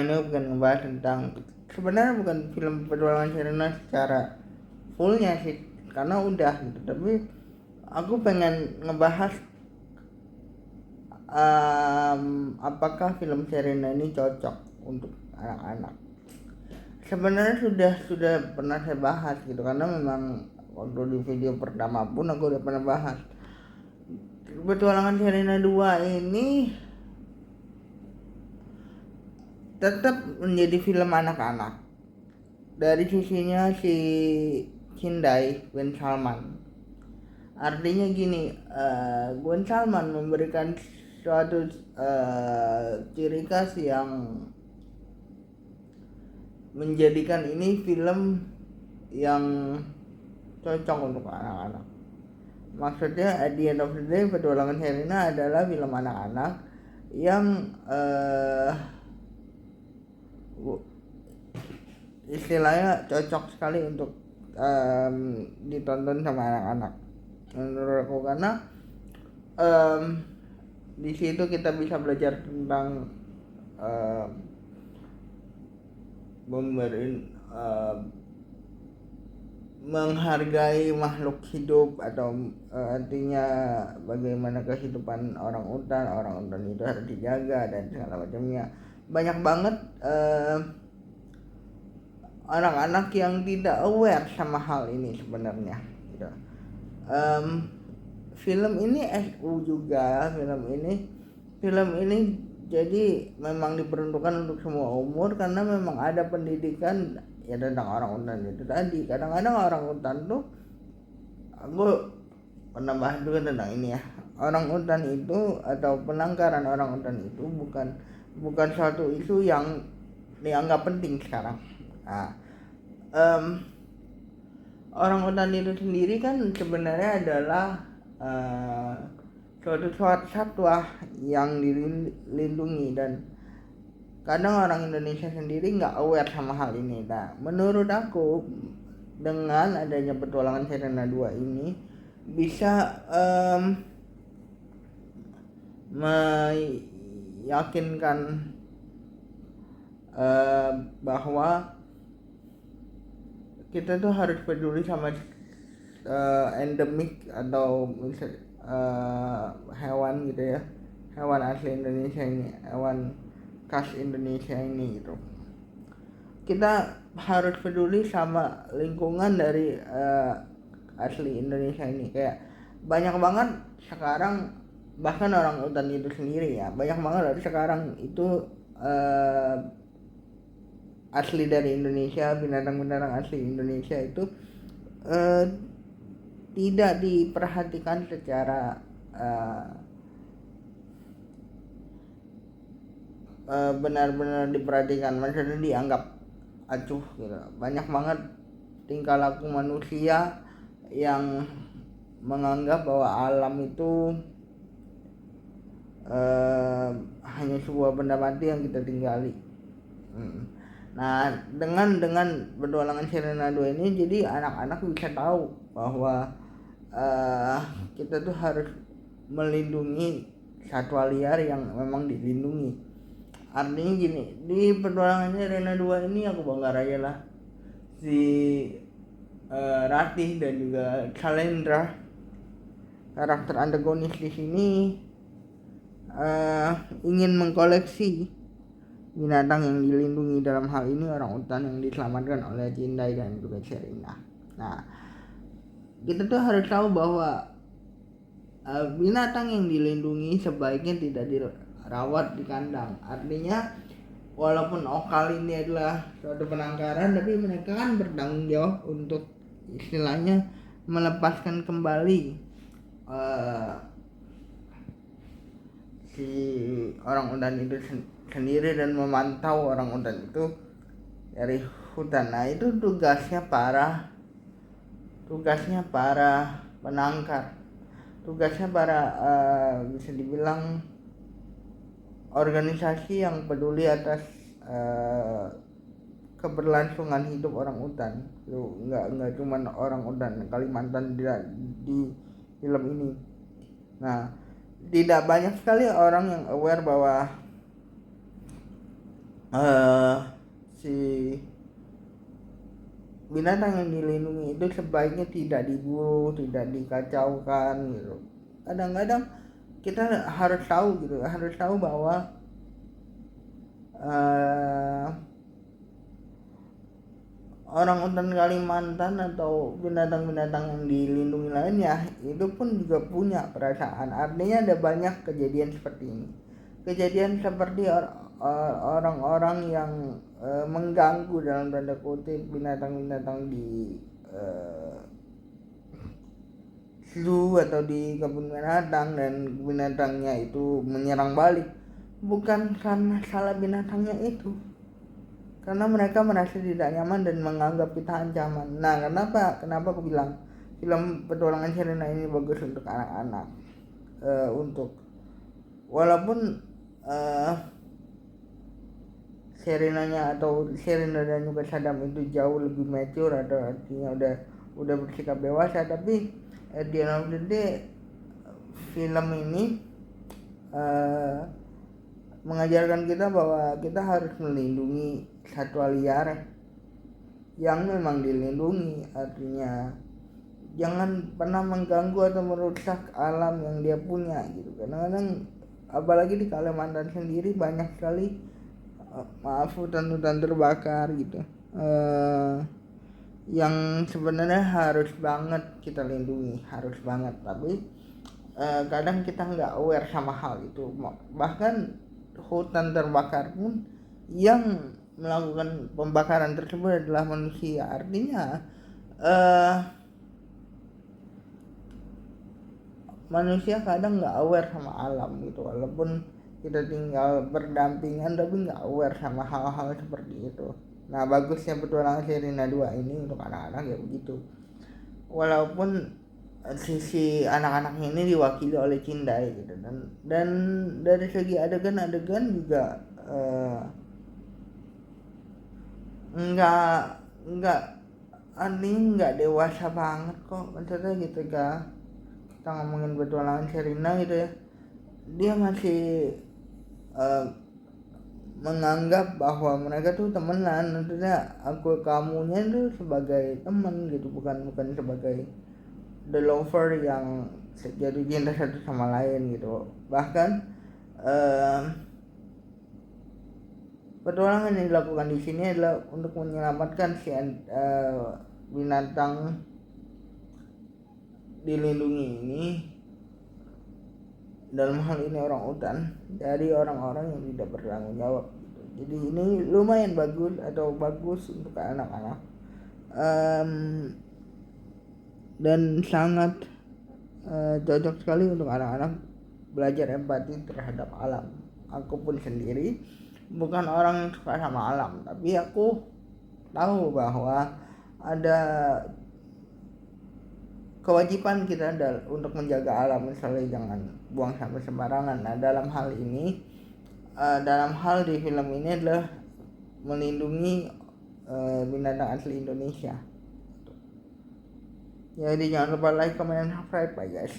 ini bukan ngebahas tentang, sebenarnya bukan film Petualangan Sherina secara fullnya sih, karena udah gitu, tapi aku pengen ngebahas apakah film Sherina ini cocok untuk anak-anak. Sebenarnya sudah pernah saya bahas gitu, karena memang waktu di video pertama pun aku udah pernah bahas. Petualangan Sherina 2 ini tetap menjadi film anak-anak dari sisinya si Cindai Gwen Salman. Artinya gini, Gwen Salman memberikan suatu ciri khas yang menjadikan ini film yang cocok untuk anak-anak. Maksudnya at the end of the day, Petualangan Sherina adalah film anak-anak yang istilahnya cocok sekali untuk ditonton sama anak-anak menurut aku, karena di situ kita bisa belajar tentang menghargai makhluk hidup, atau artinya bagaimana kehidupan orang utan itu harus dijaga dan segala macamnya. Banyak banget anak-anak yang tidak aware sama hal ini sebenarnya gitu. Film ini SU juga, film ini jadi memang diperuntukkan untuk semua umur, karena memang ada pendidikan ya tentang orang utan itu tadi. Kadang-kadang orang utan tuh, aku pernah bahas juga tentang ini ya, orang utan itu atau penangkaran orang utan itu bukan suatu isu yang dianggap penting sekarang. Nah, orang utan itu sendiri kan sebenarnya adalah suatu satwa yang dilindungi, dan kadang orang Indonesia sendiri nggak aware sama hal ini. Nah, menurut aku dengan adanya Petualangan Sherina 2 ini bisa meyakinkan bahwa kita tuh harus peduli sama endemik atau hewan gitu ya, hewan asli Indonesia ini, hewan khas Indonesia ini gitu. Kita harus peduli sama lingkungan dari asli Indonesia ini. Kayak banyak banget sekarang, bahkan orang hutan itu sendiri ya, banyak banget dari sekarang itu asli dari Indonesia, binatang-binatang asli Indonesia itu tidak diperhatikan secara benar-benar diperhatikan, maksudnya dianggap acuh gitu. Banyak banget tingkah laku manusia yang menganggap bahwa alam itu hanya sebuah benda mati yang kita tinggali. Nah, dengan Petualangan Sherina 2 ini, jadi anak-anak bisa tahu bahwa kita tuh harus melindungi satwa liar yang memang dilindungi. Artinya gini, di Petualangan Sherina 2 ini aku bangga raya lah si Ratih dan juga Shalendra, karakter antagonis di sini, ingin mengkoleksi binatang yang dilindungi, dalam hal ini orang utan yang diselamatkan oleh Cindai dan juga Sherina. Nah, kita tuh harus tahu bahwa binatang yang dilindungi sebaiknya tidak dirawat di kandang. Artinya walaupun Okal ini adalah suatu penangkaran, tapi mereka kan bertanggung jawab untuk istilahnya melepaskan kembali si orang utan itu sendiri dan memantau orang utan itu dari hutan. Nah, itu tugasnya para penangkar, tugasnya para bisa dibilang organisasi yang peduli atas keberlangsungan hidup orang utan. Nggak cuma orang utan Kalimantan di film ini. Nah, tidak banyak sekali orang yang aware bahwa eh si binatang yang dilindungi itu sebaiknya tidak diburu, tidak dikacaukan gitu. Kadang-kadang kita harus tahu bahwa uh, orang utan Kalimantan atau binatang-binatang yang dilindungi lainnya itu pun juga punya perasaan. Artinya ada banyak kejadian seperti ini, kejadian seperti orang-orang yang mengganggu dalam tanda kutip binatang-binatang di zoo atau di kebun binatang, dan binatangnya itu menyerang balik. Bukan karena salah binatangnya itu, karena mereka merasa tidak nyaman dan menganggap kita ancaman. Nah, kenapa aku bilang film Petualangan Sherina ini bagus untuk anak-anak. Untuk walaupun Sherinanya atau Sherina dan juga Sadam itu jauh lebih mature atau artinya udah bersikap dewasa, tapi at the end of the day film ini mengajarkan kita bahwa kita harus melindungi satwa liar yang memang dilindungi. Artinya jangan pernah mengganggu atau merusak alam yang dia punya gitu. Kadang-kadang apalagi di Kalimantan sendiri banyak sekali hutan-hutan terbakar gitu, yang sebenarnya harus banget kita lindungi, harus banget, tapi kadang kita nggak aware sama hal itu. Bahkan hutan terbakar pun yang melakukan pembakaran tersebut adalah manusia. Artinya manusia kadang nggak aware sama alam gitu, walaupun kita tinggal berdampingan tapi nggak aware sama hal-hal seperti itu. Nah, bagusnya Petualangan Sherina 2 ini untuk anak-anak ya begitu. Walaupun sisi anak-anaknya ini diwakili oleh Cindai gitu, dan dari segi adegan-adegan juga nggak dewasa banget kok. Maksudnya gitu, kita ngomongin Petualangan Sherina gitu ya, dia masih menganggap bahwa mereka tuh temenan. Maksudnya aku kamunya itu sebagai teman gitu, bukan sebagai the lover yang jadi cinta satu sama lain gitu. Bahkan petualangan yang dilakukan di sini adalah untuk menyelamatkan si binatang dilindungi ini, dalam hal ini orang utan, dari orang-orang yang tidak bertanggung jawab gitu. Jadi ini lumayan bagus untuk anak-anak, dan sangat cocok sekali untuk anak-anak belajar empati terhadap alam. Aku pun sendiri bukan orang yang suka sama alam, tapi aku tahu bahwa ada kewajiban kita untuk menjaga alam. Misalnya jangan buang sampah sembarangan. Nah, dalam hal di film ini adalah melindungi binatang asli Indonesia. Jadi jangan lupa like, comment, dan subscribe, bye guys.